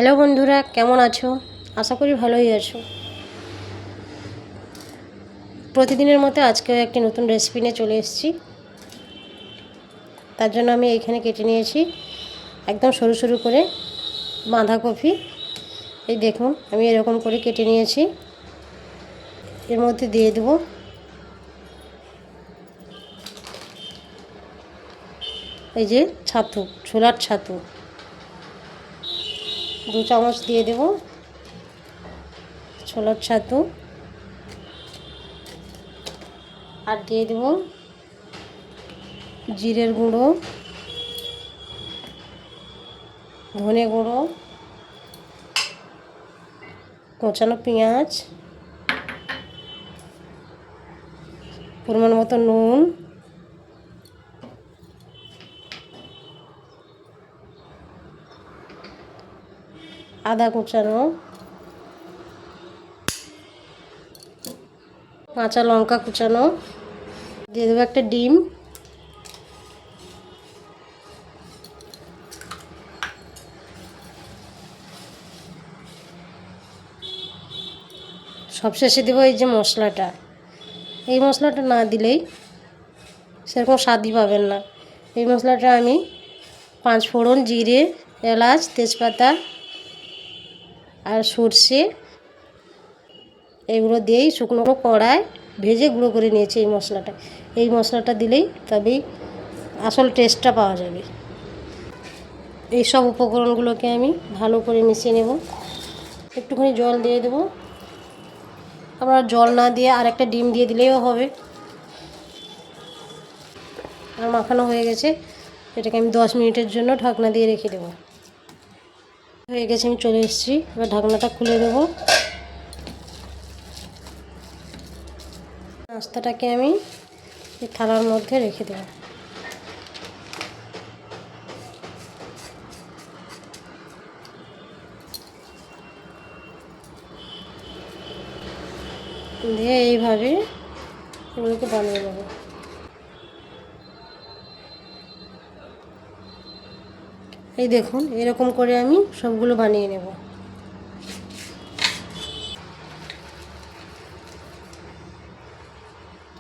Hello বন্ধুরা, কেমন আছো? আশা করি ভালোই আছো। প্রতিদিনের মতো আজকেও একটি নতুন রেসিপি নিয়ে চলে এসেছি। তার জন্য আমি এইখানে কেটে নিয়েছি একদম সরু সরু করে বাঁধাকপি। এই দেখুন, আমি এরকম করে কেটে নিয়েছি। এর মধ্যে দিয়ে দেবো এই যে ছাতু, ছোলার ছাতু 2 চামচ দিয়ে দেব ছোলার ছাতু। আর দিয়ে দেব জিরের গুঁড়ো, ধনে গুঁড়ো, কোচানো পেঁয়াজ, পরিমাণ মতো নুন, আদা কুচানো, কাঁচা লঙ্কা কুচানো, দিয়ে দেবো একটা ডিম, সবশেষে দেবো এই যে মশলাটা। এই মশলাটা না দিলেই সেরকম স্বাদই পাবেন না। এই মশলাটা আমি 5 ফোড়ন, জিরে, এলাচ, তেজপাতা আর সর্ষে এগুলো দিয়েই শুকনো কড়ায় ভেজে গুঁড়ো করে নিয়েছি এই মশলাটা। এই মশলাটা দিলেই তবেই আসল টেস্টটা পাওয়া যাবে। এই সব উপকরণগুলোকে আমি ভালো করে মিশিয়ে নেব। একটুখানি জল দিয়ে দেবো। আপনারা জল না দিয়ে আর একটা ডিম দিয়ে দিলেও হবে। আর মাখানো হয়ে গেছে, এটাকে আমি 10 মিনিটের জন্য ঢাকনা দিয়ে রেখে দেবো। হয়ে গেছে, আমি চলে এসেছি। এবার ঢাকনাটা খুলে দেবো। নাস্তাটাকে আমি এই থালার মধ্যে রেখে দেবো। দিয়ে এইভাবে এগুলোকে বানিয়ে নেব। এই দেখুন, এরকম করে আমি সবগুলো বানিয়ে নেব।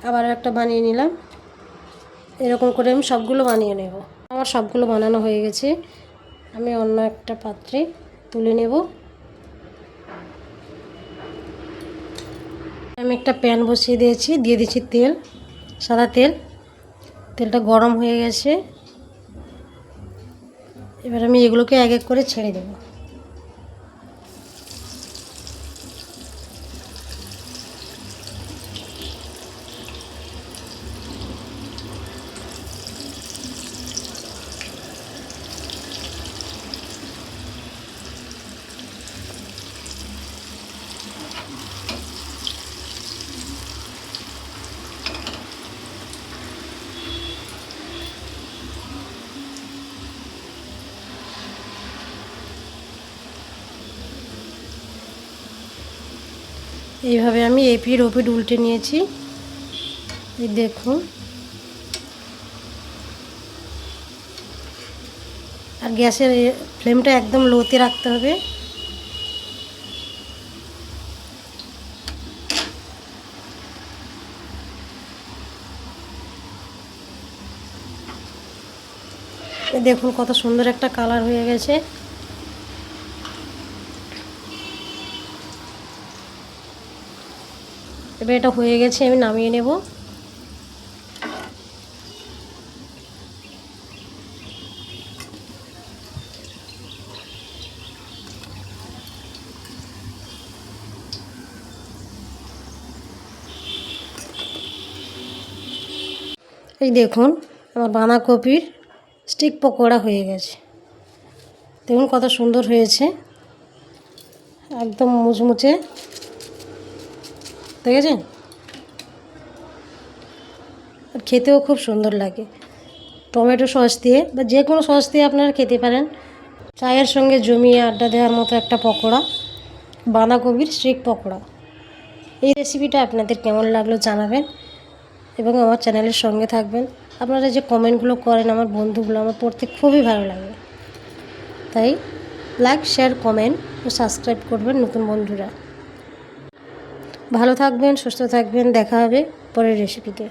আবার একটা বানিয়ে নিলাম। এরকম করে আমি সবগুলো বানিয়ে নেব। আমার সবগুলো বানানো হয়ে গেছে। আমি অন্য একটা পাত্রে তুলে নেব। আমি একটা প্যান বসিয়ে দিয়েছি, দিয়ে দিচ্ছি তেল, সাদা তেল। তেলটা গরম হয়ে গেছে। এবার আমি এগুলোকে এক এক করে ছেড়ে দেব। এইভাবে আমি এপিঠ ওপিঠ উল্টে নিয়েছি। এই দেখুন, আর গ্যাসের ফ্লেমটা একদম লোতে রাখতে হবে। দেখুন কত সুন্দর একটা কালার হয়ে গেছে। এবার এটা হয়ে গেছে, আমি নামিয়ে নেব। এই দেখুন, আমার বাঁধাকপির স্টিক পকোড়া হয়ে গেছে। দেখুন কত সুন্দর হয়েছে, একদম মুচমুচে। দেখেছেন? আর খেতেও খুব সুন্দর লাগে। টমেটো সস দিয়ে বা যে কোনো সস দিয়ে আপনারা খেতে পারেন। চায়ের সঙ্গে জমিয়ে আড্ডা দেওয়ার মতো একটা পকোড়া, বাঁধাকপির স্টিক পকোড়া। এই রেসিপিটা আপনাদের কেমন লাগলো জানাবেন এবং আমার চ্যানেলের সঙ্গে থাকবেন। আপনারা যে কমেন্টগুলো করেন আমার বন্ধুগুলো, আমার পড়তে খুবই ভালো লাগে। তাই লাইক, শেয়ার, কমেন্ট ও সাবস্ক্রাইব করবেন নতুন বন্ধুরা। ভালো থাকবেন, সুস্থ থাকবেন, দেখা হবে পরের রেসিপিতে।